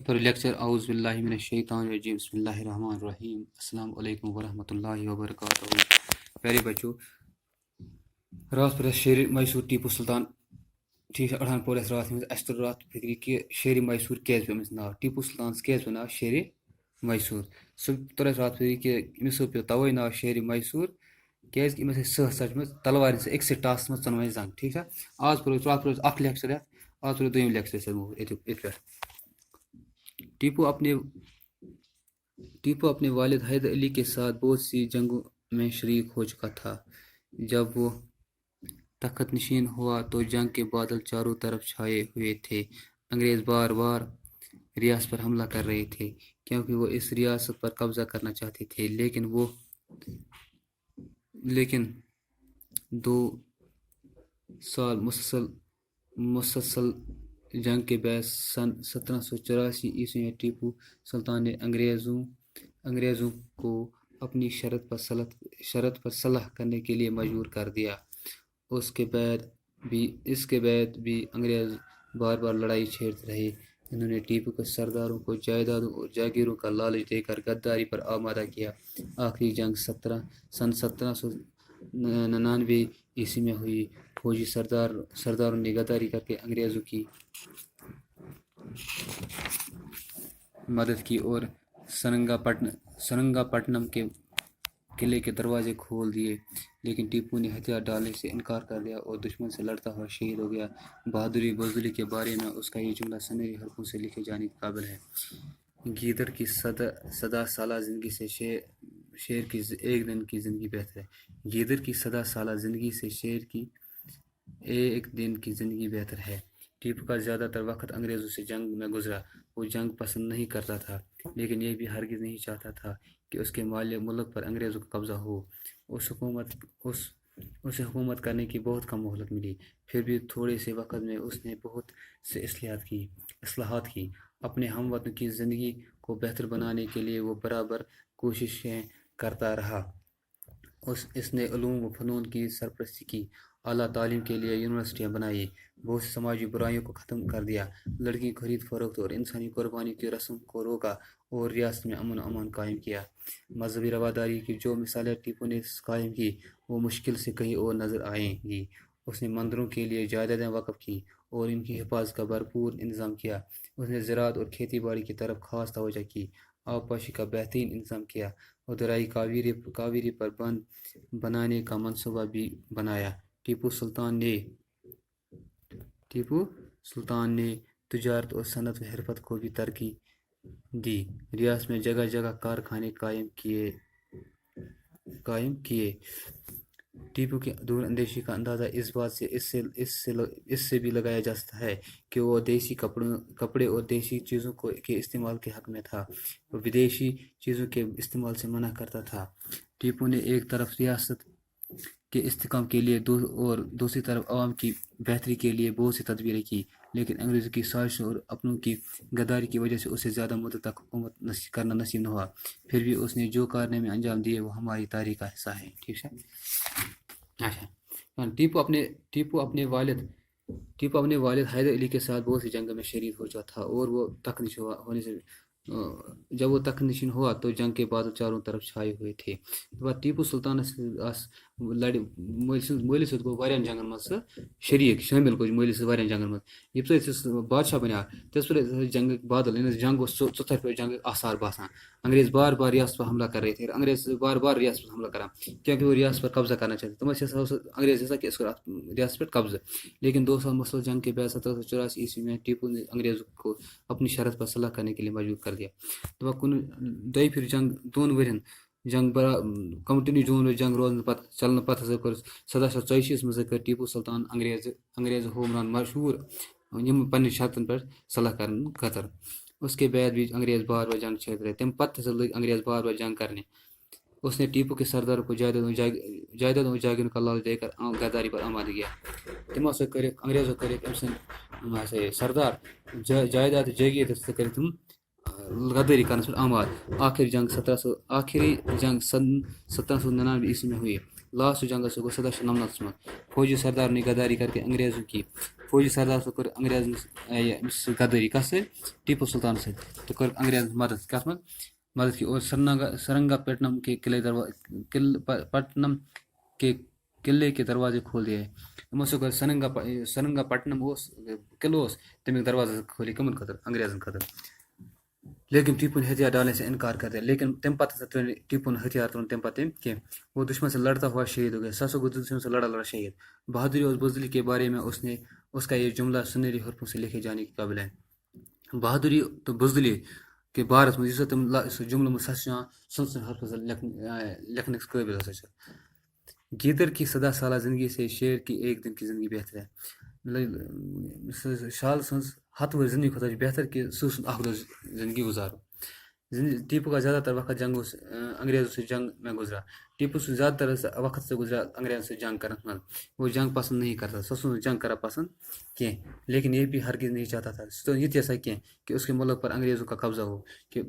پر lecture اعوذ باللہ من الشیطان الرجیم بسم اللہ الرحمن الرحیم السلام علیکم ورحمۃ اللہ وبرکاتہ. پیارے بچوں، رات پر شیر میسور ٹیپو سلطان ٹھیک اڑان پور رات مز اس رات فکری کہ شیر میسور کیٛازِ پیوٚو أمِس ناو ٹیپو سلطانس کیٛازِ پیوٚو ناو شیر میسور. سُہ توٚر اَسہِ رات فکری کہ أمِس پیوٚو تَوَے ناو شیر میسور کیٛازِکہِ أمِس ٲسۍ سٕہہ ژَٹمٕژ تلوارِ سۭتۍ أکسٕے ٹاسَس منٛز ژۄنوَے زنٛگ. ٹھیٖک چھا. آز پَرو رات پَرو اکھ لیکچر یَتھ، آز پَرو دوٚیِم لیکچر ییٚتہِ پٮ۪ٹھ. ٹیپو اپنے والد حیدر علی کے ساتھ بہت سی جنگوں میں شریک ہو چکا تھا. جب وہ تخت نشین ہوا تو جنگ کے بادل چاروں طرف چھائے ہوئے تھے. انگریز بار بار ریاست پر حملہ کر رہے تھے کیونکہ وہ اس ریاست پر قبضہ کرنا چاہتے تھے، لیکن 2 سال مسلسل جنگ کے بعد سن 1784 میں ٹیپو سلطان نے انگریزوں کو اپنی شرط پر صلح کرنے کے لیے مجبور کر دیا. اس کے بعد بھی انگریز بار بار لڑائی چھیڑتے رہے. انہوں نے ٹیپو کے سرداروں کو جائیدادوں اور جاگیروں کا لالچ دے کر غداری پر آمادہ کیا. آخری جنگ سن 1799 میں ہوئی. فوجی سرداروں نے غداری کر کے انگریزوں کی مدد کی اور سرنگا پٹنم کے قلعے کے دروازے کھول دیے، لیکن ٹیپو نے ہتھیار ڈالنے سے انکار کر دیا اور دشمن سے لڑتا ہوا شہید ہو گیا. بہادری بزدلی کے بارے میں اس کا یہ جملہ سنہرے حرفوں سے لکھے جانے کے قابل ہے. گیدڑ کی 100 سالہ زندگی سے شیر کی ایک دن کی زندگی بہتر ہے. گیدڑ کی 100 سالہ زندگی سے شیر کی ایک دن کی زندگی بہتر ہے. ٹیپو کا زیادہ تر وقت انگریزوں سے جنگ میں گزرا. وہ جنگ پسند نہیں کرتا تھا، لیکن یہ بھی ہرگز نہیں چاہتا تھا کہ اس کے ملک پر انگریزوں کا قبضہ ہو. اسے حکومت کرنے کی بہت کم مہلت ملی. پھر بھی تھوڑے سے وقت میں اس نے بہت سے اصلاحات کی. اپنے ہم وطنوں کی زندگی کو بہتر بنانے کے لیے وہ برابر کوششیں کرتا رہا. اس نے علوم و فنون کی سرپرستی کی، اعلیٰ تعلیم کے لیے یونیورسٹیاں بنائیں، بہت سی سماجی برائیوں کو ختم کر دیا، لڑکی خرید فروخت اور انسانی قربانی کی رسم کو روکا اور ریاست میں امن و امان قائم کیا. مذہبی رواداری کی جو مثالیں ٹیپو نے قائم کی وہ مشکل سے کہیں اور نظر آئیں گی. اس نے مندروں کے لیے جائیدادیں وقف کی اور ان کی حفاظت کا بھرپور انتظام کیا. اس نے زراعت اور کھیتی باڑی کی طرف خاص توجہ کی، آبپاشی کا بہترین انتظام کیا اور دریائے کاویری پر بند بنانے کا منصوبہ بھی بنایا. ٹیپو سلطان نے تجارت اور صنعت و حرفت کو بھی ترقی دی. ریاست میں جگہ جگہ کارخانے قائم کیے. ٹیپو کی دور اندیشی کا اندازہ اس سے بھی لگایا جا سکتا ہے کہ وہ دیسی کپڑے اور دیسی چیزوں کے استعمال کے حق میں تھا. وہ ودیشی چیزوں کے استعمال سے منع کرتا تھا. ٹیپو نے ایک طرف ریاست کے استحکام کے لیے اور دوسری طرف عوام کی بہتری کے لیے بہت سی تدبیریں کی، لیکن انگریزوں کی سازشوں اور اپنوں کی غداری کی وجہ سے اسے زیادہ مدت تک حکومت کرنا نصیب نہ ہوا. پھر بھی اس نے جو کارنامے انجام دیے وہ ہماری تاریخ کا حصہ ہیں. ٹھیک ہے. اچھا. ٹیپو اپنے والد حیدر علی کے ساتھ بہت سی جنگوں میں شریک ہو چکا تھا اور وہ جب وہ تخت نشین ہوا تو جنگ کے بادل چاروں طرف چھائے ہوئے تھے. ٹیپو سلطان مٲلِس سۭتۍ گوٚو واریاہن جنگن منٛز سُہ شریٖک شٲمِل گوٚو مٲلِس سۭتۍ واریاہن جنگن منٛز. ییٚمہِ سۭتۍ سُہ بادشاہ بنیو تِژھ پھِر جنگٕکۍ بادل جنگ اوس ژوٚتھَر پٮ۪ٹھ جنگٕکۍ آثار باسان. انگریز بار بار ریاست پر حملہ کر رہے تھے. انگریز بار بار ریاست پر حملہ کران کیونکہ وہ ریاست پر قبضہ کرنا چاہتے. تم انگریز کہ اس ریاست پر قبضہ. لیکن 2 سال مسلسل جنگ کے بعد 1784 میں ٹیپو نے انگریزوں کو اپنی شرط پر صلح کرنے کے لیے مجبور کر دیا. دوٚیہِ پھِرِ جنگ 2 ؤرین جنگ کنٹینیو 2 ؤری جنگ روزنہٕ پتہٕ چلنہٕ پتہٕ ہسا کوٚر 1784 منٛز کٔر ٹیپو سلطان انگریز حکمران مشہور یِم پننہِ شرطن پٮ۪ٹھ صلح کرنہٕ خٲطرٕ. اس کے بعد بھی انگریز بار بار جنگ چھیڑتے رہے. تمہِ پتہٕ ہسا لٔگۍ انگریز بار بار جنگ کرنے. اس نے ٹیپو کے سرداروں کو جائیدادوں اور جاگیروں کا لالچ دے کر غداری پر آمادہ کیا. تمو ہسا کٔرِکھ انگریزو کٔرِکھ أمۍ سٕنٛدۍ سردار جائیداد جاگیر ہسا کٔرِکھ تِم غداری کرنس پٮ۪ٹھ آماد. آخری جنگ سن 1799 میں ہوئی. لاسٹ جنگ گو 1799 میں. فوجی سرداروں نے غداری کر کے انگریزوں کی فوجی سردار کٔر انگریزن أمِس سۭتۍ غدٲری کَتھ سۭتۍ ٹیپو سلطان سۭتۍ تہٕ کٔر انگریزن مدد کَتھ منٛز مدد کی اور سرنگا پٹنم کے پٹنم کے قلعے کے دروازے کھول دیے یِمو سۭتۍ کوٚر سرنگا پٹنم اوس قلعہٕ اوس تَمیُک دروازٕ کھوٗلۍ کٕمن خٲطرٕ انگریزن خٲطرٕ لیکن ٹیپو نے ہتھیار ڈالنے سے انکار کر دیا لیکن تمہِ پتہٕ ہسا ترٛٲو نہٕ ٹیپو ہتھیار ترٛوو نہٕ تمہِ پتہٕ تٔمۍ کینٛہہ وہ دشمن سے لڑتا ہوا شہید ہو گیا سا گو دشمن سے لڑا لڑا شہید بہادری اور بزدلی کے بارے میں اس کا یہ جملہ سنہری حرفوں سے لکھے جانے کے قابل ہے بہادری تو بزدلی کے بارس منٛز یُس تِم سُہ جملہٕ منٛز سُہ چھُ یِوان سٕنٛز حرفن سے لکھنٕکۍ قٲبل ہسا چھُ گیدر کی سدا سالہ زندگی سے شیر کی ایک دن کی زندگی بہتر ہے شال سٕنٛز ہتھ ؤری زندگی کھۄتہٕ چھُ بہتر کہِ سُہ سُنٛد اکھ دۄہ زندگی گزارو ٹیپو کا زیادہ تر وقت جنگوں سے انگریزوں سے جنگ میں گزرا ٹیپو سے زیادہ تر وقت سے گزرا انگریزوں سے جنگ کرنے میں وہ جنگ پسند نہیں کرتا سو سن جنگ کرا پسند کینٛہہ لیکن یہ بھی ہرگز نہیں چاہتا تھا سُہ یہ تہِ یژھان کینٛہہ کہ اس کے ملک پر انگریزوں کا قبضہ ہو کہ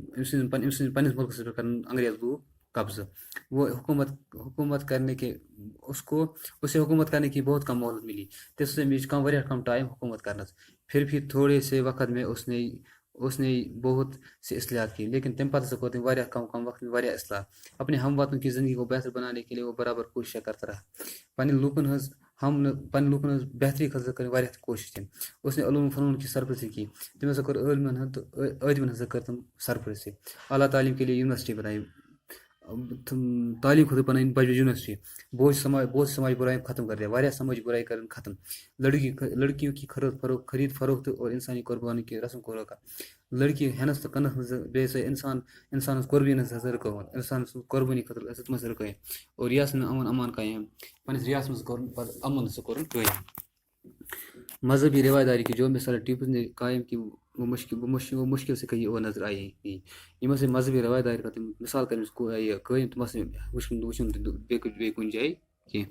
پننس ملکس پہ کرن انگریز لوگ قبضہ وہ حکومت کرنے کے اسے حکومت کرنے کی بہت کم مہلت ملی تس واریاہ کم ٹائم حکومت کرنس پھر بھی تھوڑے سے وقت میں اس نے بہت سے اصلاحات کی لیکن تم پتہ سے کوئی واریاہ کم وقت میں واریاہ اصلاح اپنے ہم وطنوں کی زندگی کو بہتر بنانے کے لیے وہ برابر کوششیں کرتا رہا پنن لوکن بہتری خاطر کر واریاہ کوشش تم اس نے علوم فنون کی سرپرستی کی تم ہسا کر عالمن ہسا کر تم سرپرستی اعلیٰ تعلیم کے لیے یونیورسٹی بنائی تعلیم خاطر بنائی بجہ یونیورسٹی بہت سماج برائی ختم کر دیا واریاہ سماجی برائی کرن ختم لڑکیوں کی خرید فروخت اور انسانی قربانی کی رسم کو روکا لڑکی ہینس تو کنس مز بیٚیہِ انسان قربی ہسا رکٲومٕژ انسان سٕنٛز قربانی خٲطرٕ ٲسۍ تِم ہسا رُکٲیِتھ اور ریاست میں امان قائم پننس ریاست منٛز کوٚرُن پتہٕ امن ہسا کوٚرُن قٲیِم مذہبی روایداری کی جو مثال ٹیپو نے قائم کی وہ مشکل سے کہیں اور نظر آئی یِم ہسا مذہبی روایداری کا تم مثال کر قٲیِم تم ہسا وٕچھُن بیٚیہِ کُنہِ جایہِ کینٛہہ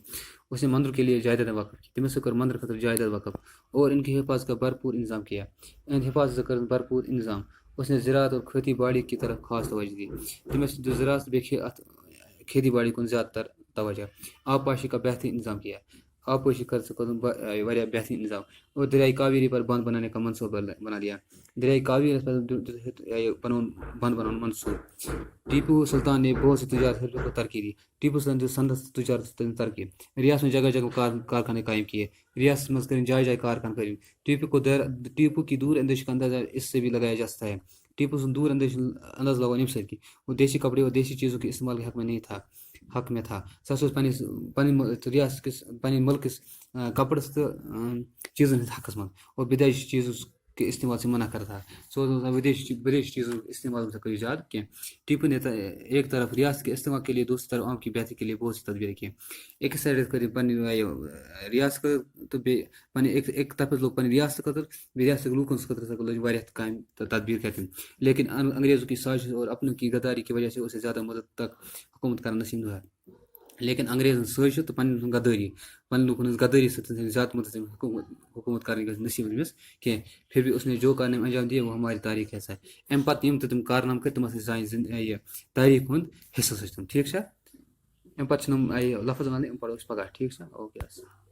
اس نے مندر کے لیے جائیداد وقف کی تم ہسا کٔر مندر خٲطرٕ جائیداد وقف اور ان کی حفاظت کا بھرپور انتظام کیا حفاظت کر بھرپور انتظام اس نے زراعت اور کھیتی باڑی کی طرف خاص توجہ دی تم زراعت کھیتی باڑی کن زیادہ تر توجہ آبپاشی کا بہترین انتظام کیا آبپاشی کا واریاہ بہترین نظام اور دریائے کاویری پر باندھ بنانے کا منصوبہ بنا لیا دریائے کاویری پر باندھ بنانا منصوبہ ٹیپو سلطان نے بہت سی تجارت کو ترقی دی ٹیپو سلطان تجارت ترقی ریاست میں جگہ کارخانے قائم کیے ریاست میں کریں جائے کارخان کریں ٹیپو کی دور اندیشی کا اندازہ اس سے بھی لگایا جا سکتا ہے ٹیپو سے دور انداز لگا نہیں سکتی وہ دیسی کپڑے اور دیسی چیزوں کے استعمال کے حق میں تھا سر ریاست کس پنہ ملکس کپڑس تو چیزن ہند حقس من اور بدیشی چیزوں کے استعمال سے منع کرتا تھا سو ودیشی چیزوں کے استعمال سے کوئی زیادہ کیا ٹیپو نے ایک طرف ریاست کے استعمال کے لیے دوسری طرف عام کی بہتری کے لیے بہت سی تدبیریں کی ایک سائڈ کر ریاست تو ایک طرف لوگ پنہ ریاست خاطر ریاست لوکن خاطر لوگ واریاہ کامہِ تدبیر کرتے لیکن انگریزوں کی سازش اور اپنوں کی غداری کی وجہ سے اسے زیادہ مدد تک حکومت کرنا نصیب ہوا لیکن انگریزن سازش تو پن غداری پن لوکن غداری سے زیادہ مدد حکومت کرنے کا نصیب نمس کہ پھر بھی اس نے جو کارنامے انجام دیے وہ ہماری تاریخ ایسا ہے ام پتہ تم کارنام کر تم سانہِ تاریخ ہند حصہ تم ٹھیک ام پتہ لفظ ون پڑھو پگہ ٹھیک اوکے